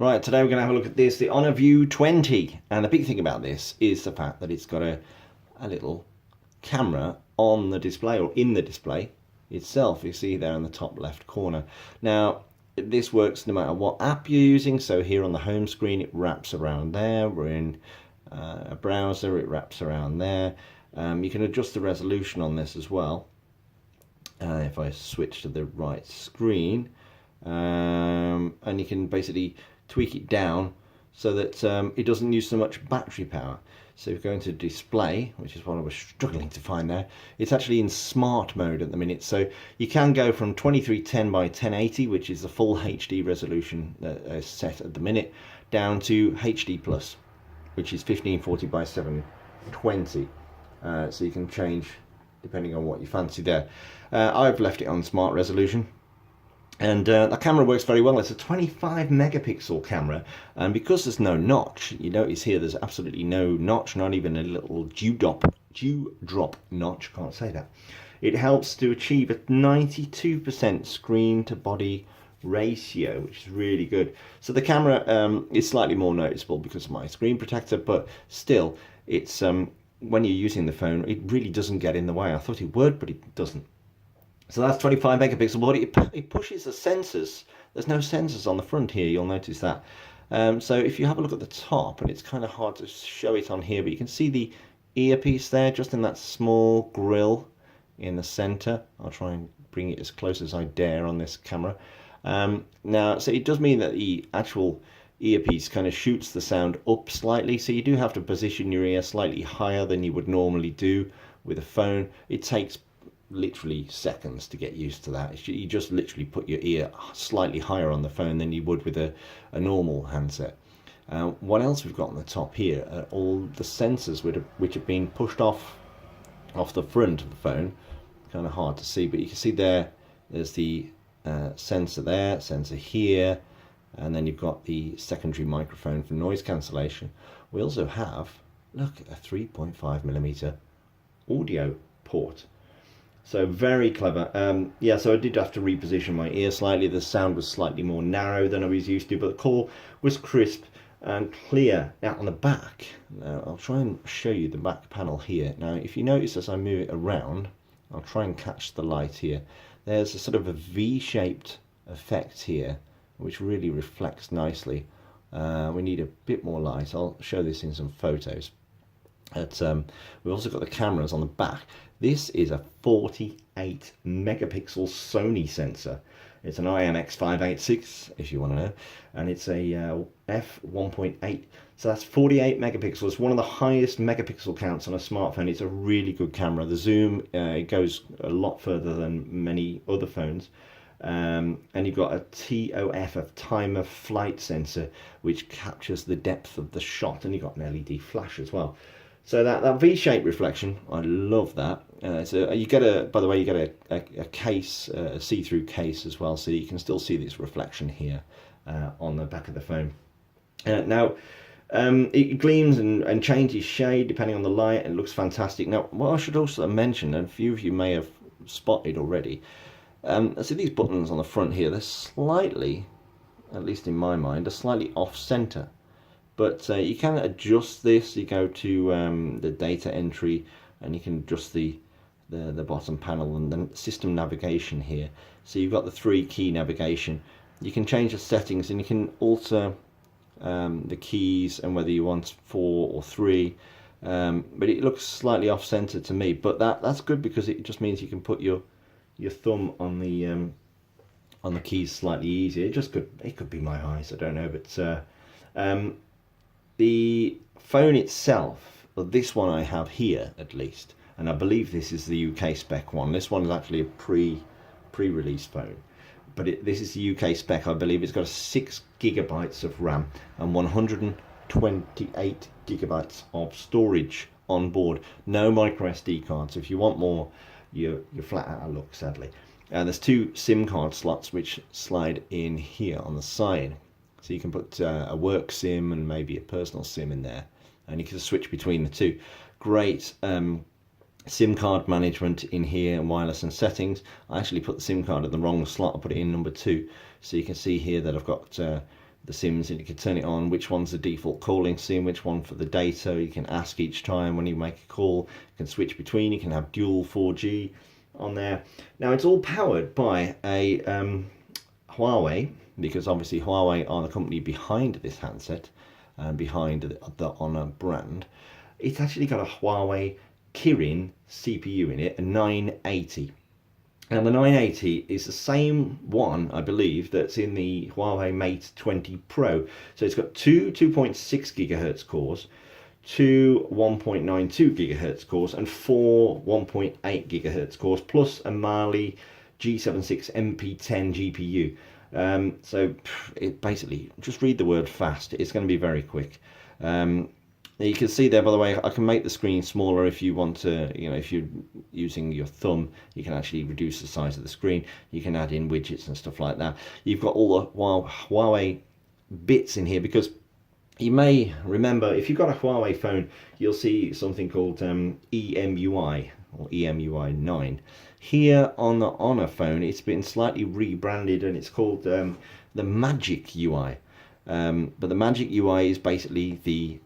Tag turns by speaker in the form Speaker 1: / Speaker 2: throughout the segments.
Speaker 1: Right, today we're going to have a look at this, the Honor View20. And the big thing about this is the fact that it's got a little camera on the display, or in the display itself. You see there in the top left corner. Now, this works no matter what app you're using. So here on the home screen, it wraps around there. We're in a browser, it wraps around there. You can adjust the resolution on this as well. If I switch to the right screen, and you can basically tweak it down so that it doesn't use so much battery power. So if you go into display, which is what I was struggling to find there, it's actually in smart mode at the minute. So you can go from 2310 by 1080, which is the full HD resolution set at the minute, down to HD plus, which is 1540 by 720. So you can change depending on what you fancy there. I've left it on smart resolution. And the camera works very well. It's a 25 megapixel camera, and because there's no notch, you notice here there's absolutely no notch, not even a little dewdrop notch, can't say that. It helps to achieve a 92% screen to body ratio, which is really good. So the camera is slightly more noticeable because of my screen protector, but still, it's when you're using the phone, it really doesn't get in the way. I thought it would, but it doesn't. So that's 25 megapixel, but it pushes the sensors. There's no sensors on the front here, you'll notice that. So if you have a look at the top, and it's kind of hard to show it on here, but you can see the earpiece there, just in that small grill in the center. I'll try and bring it as close as I dare on this camera. Now, so it does mean that the actual earpiece kind of shoots the sound up slightly, so you do have to position your ear slightly higher than you would normally do with a phone. It takes literally seconds to get used to that. You just literally put your ear slightly higher on the phone than you would with a normal handset. What else we've got on the top here are all the sensors which have been pushed off the front of the phone. Kind of hard to see, but you can see there's the sensor there, sensor here, and then you've got the secondary microphone for noise cancellation. We also have, look, a 3.5mm audio port. So very clever. Yeah, so I did have to reposition my ear slightly. The sound was slightly more narrow than I was used to, but the call was crisp and clear. Now on the back, now I'll try and show you the back panel here. Now if you notice as I move it around, I'll try and catch the light here. There's a sort of a V-shaped effect here, which really reflects nicely. We need a bit more light. I'll show this in some photos. We've also got the cameras on the back. This is a 48 megapixel Sony sensor. It's an IMX586 if you want to know, and it's a f1.8. So that's 48 megapixels. It's one of the highest megapixel counts on a smartphone. It's a really good camera. The zoom it goes a lot further than many other phones. And you've got a TOF, a time of flight sensor, which captures the depth of the shot, and you've got an LED flash as well. So that V-shaped reflection, I love that. So you get by the way, you get a case, a see-through case as well, so you can still see this reflection here on the back of the phone. Now, it gleams and changes shade depending on the light, and it looks fantastic. Now, what I should also mention, and a few of you may have spotted already, I see these buttons on the front here. They're slightly, at least in my mind, are slightly off-center. But you can adjust this. You go to the data entry, and you can adjust the bottom panel and then system navigation here. So you've got the 3 key navigation. You can change the settings, and you can alter the keys and whether you want 4 or 3. But it looks slightly off center to me. But that's good because it just means you can put your thumb on the keys slightly easier. It could be my eyes, I don't know, but the phone itself, or this one I have here at least, and I believe this is the UK spec one. This one is actually a pre-release phone, but this is the UK spec. I believe it's got 6 gigabytes of RAM and 128 gigabytes of storage on board. No micro SD cards. If you want more, you're flat out of luck, sadly. There's 2 SIM card slots which slide in here on the side. So you can put a work SIM and maybe a personal SIM in there, and you can switch between the two. Great SIM card management in here, and wireless and settings. I actually put the SIM card in the wrong slot. I put it in number 2. So you can see here that I've got the SIMs, and you can turn it on, which one's the default calling SIM, which one for the data. You can ask each time when you make a call. You can switch between. You can have dual 4G on there. Now it's all powered by a Huawei, because obviously Huawei are the company behind this handset and behind the Honor brand. It's actually got a Huawei Kirin CPU in it, a 980. Now the 980 is the same one, I believe, that's in the Huawei Mate 20 Pro. So it's got two 2.6 gigahertz cores, two 1.92 gigahertz cores, and four 1.8 gigahertz cores, plus a Mali G76 MP10 GPU. So it basically, just read the word fast. It's going to be very quick. You can see there, by the way, I can make the screen smaller if you want to, if you're using your thumb, you can actually reduce the size of the screen. You can add in widgets and stuff like that. You've got all the Huawei bits in here, because you may remember, if you've got a Huawei phone, you'll see something called EMUI or EMUI 9. Here on the Honor phone, it's been slightly rebranded and it's called the Magic UI. But the Magic UI is basically the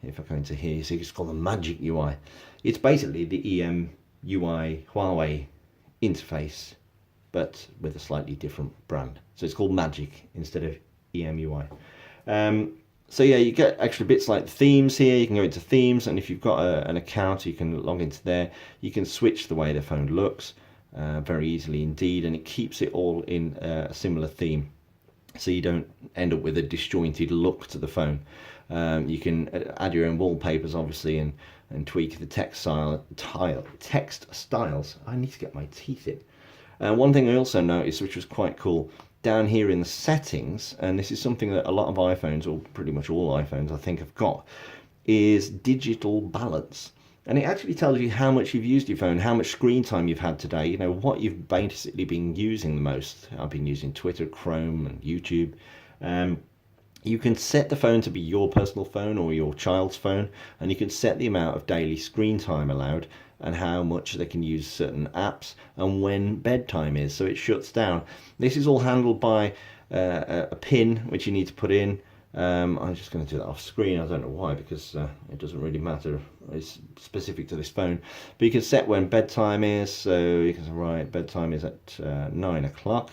Speaker 1: if I go into here, so it's called the Magic UI. It's basically the EMUI Huawei interface, but with a slightly different brand. So it's called Magic instead of EMUI. So yeah, you get extra bits like themes here. You can go into themes, and if you've got an account, you can log into there. You can switch the way the phone looks very easily indeed, and it keeps it all in a similar theme, so you don't end up with a disjointed look to the phone. You can add your own wallpapers, obviously, and tweak the text styles. I need to get my teeth in. One thing I also noticed, which was quite cool, down here in the settings, and this is something that a lot of iPhones, or pretty much all iPhones I think, have got, is digital balance. And it actually tells you how much you've used your phone, how much screen time you've had today, what you've basically been using the most. I've been using Twitter, Chrome, and YouTube. You can set the phone to be your personal phone or your child's phone, and you can set the amount of daily screen time allowed and how much they can use certain apps and when bedtime is, so it shuts down. This is all handled by a pin which you need to put in. I'm just going to do that off screen. I don't know why, because it doesn't really matter. It's specific to this phone. But you can set when bedtime is, so you can say, right, bedtime is at 9 o'clock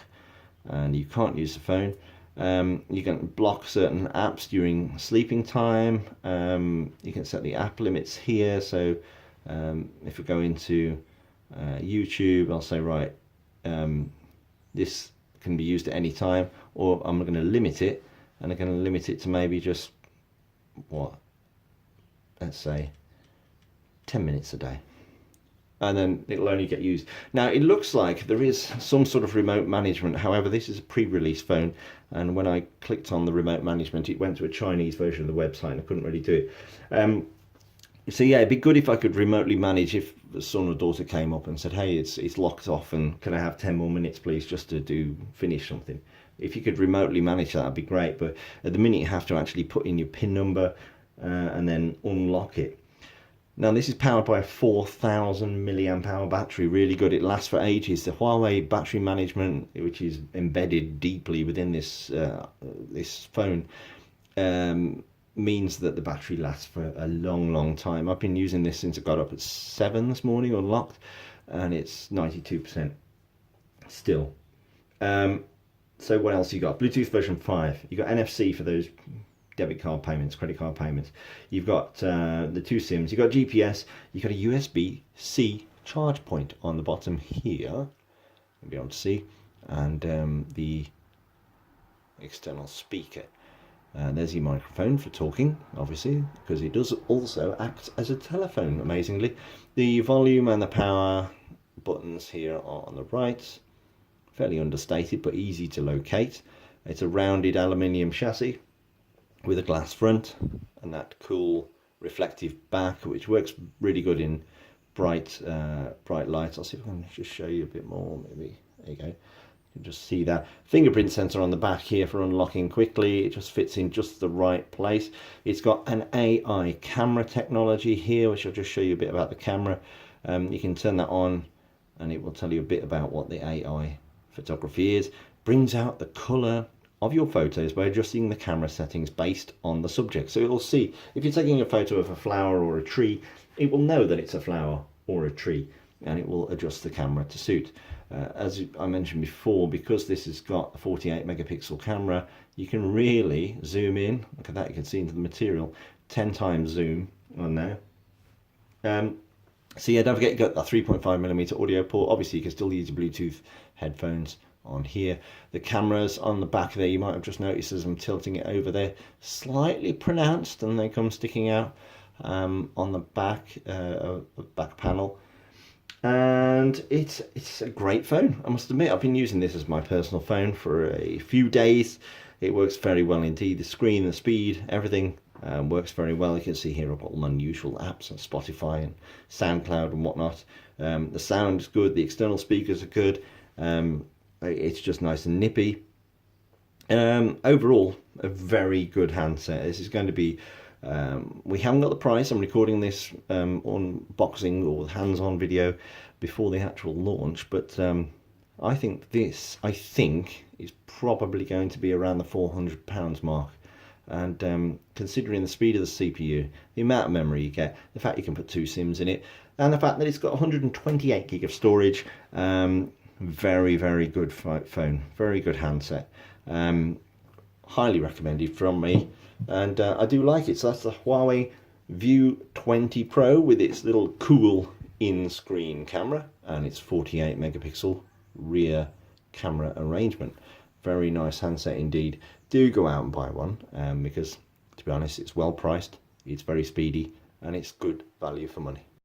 Speaker 1: and you can't use the phone. You can block certain apps during sleeping time. You can set the app limits here, so if we go into YouTube, I'll say, right, this can be used at any time, or I'm going to limit it, and I'm going to limit it to maybe just, let's say 10 minutes a day, and then it'll only get used. Now it looks like there is some sort of remote management. However, this is a pre-release phone, and when I clicked on the remote management, it went to a Chinese version of the website and I couldn't really do it. So yeah, it'd be good if I could remotely manage, if the son or daughter came up and said, hey, it's locked off and can I have 10 more minutes please, just to finish something. If you could remotely manage that, that'd be great. But at the minute you have to actually put in your PIN number and then unlock it. Now this is powered by a 4,000 milliamp hour battery, really good. It lasts for ages. The Huawei battery management, which is embedded deeply within this this phone, means that the battery lasts for a long time. I've been using this since I got up at 7 this morning, unlocked, and it's 92% still. So what else you got? Bluetooth version 5. You got NFC for those debit card payments, credit card payments. You've got the two SIMs. You've got GPS. You've got a USB-C charge point on the bottom here. You'll be able to see, and the external speaker. There's your microphone for talking, obviously, because it does also act as a telephone, amazingly. The volume and the power buttons here are on the right. Fairly understated, but easy to locate. It's a rounded aluminium chassis with a glass front and that cool reflective back, which works really good in bright lights. I'll see if I can just show you a bit more, maybe. There you go. You can just see that fingerprint sensor on the back here for unlocking quickly. It just fits in just the right place. It's got an AI camera technology here, which I'll just show you a bit about the camera. You can turn that on and it will tell you a bit about what the AI photography is. Brings out the color of your photos by adjusting the camera settings based on the subject. So it'll see if you're taking a photo of a flower or a tree, it will know that it's a flower or a tree, and it will adjust the camera to suit. As I mentioned before, because this has got a 48 megapixel camera, you can really zoom in. Look at that, you can see into the material. 10 times zoom on now. So yeah, don't forget you got a 3.5mm audio port. Obviously you can still use your Bluetooth headphones on here. The cameras on the back there, you might have just noticed as I'm tilting it over there, slightly pronounced, and they come sticking out on the back back panel. And it's a great phone. I must admit, I've been using this as my personal phone for a few days. It works very well indeed. The screen, the speed, everything works very well. You can see here I've got all unusual apps on Spotify and SoundCloud and whatnot. The sound is good. The external speakers are good. It's just nice and nippy. Overall, a very good handset. This is going to be, we haven't got the price. I'm recording this unboxing or hands-on video before the actual launch, but I think this, is probably going to be around the £400 mark. And considering the speed of the CPU, the amount of memory you get, the fact you can put 2 SIMs in it, and the fact that it's got 128 gig of storage, very, very good phone, very good handset. Highly recommended from me, and I do like it. So that's the Huawei View20 Pro with its little cool in-screen camera and its 48 megapixel rear camera arrangement. Very nice handset indeed. Do go out and buy one, because to be honest, it's well priced, it's very speedy, and it's good value for money.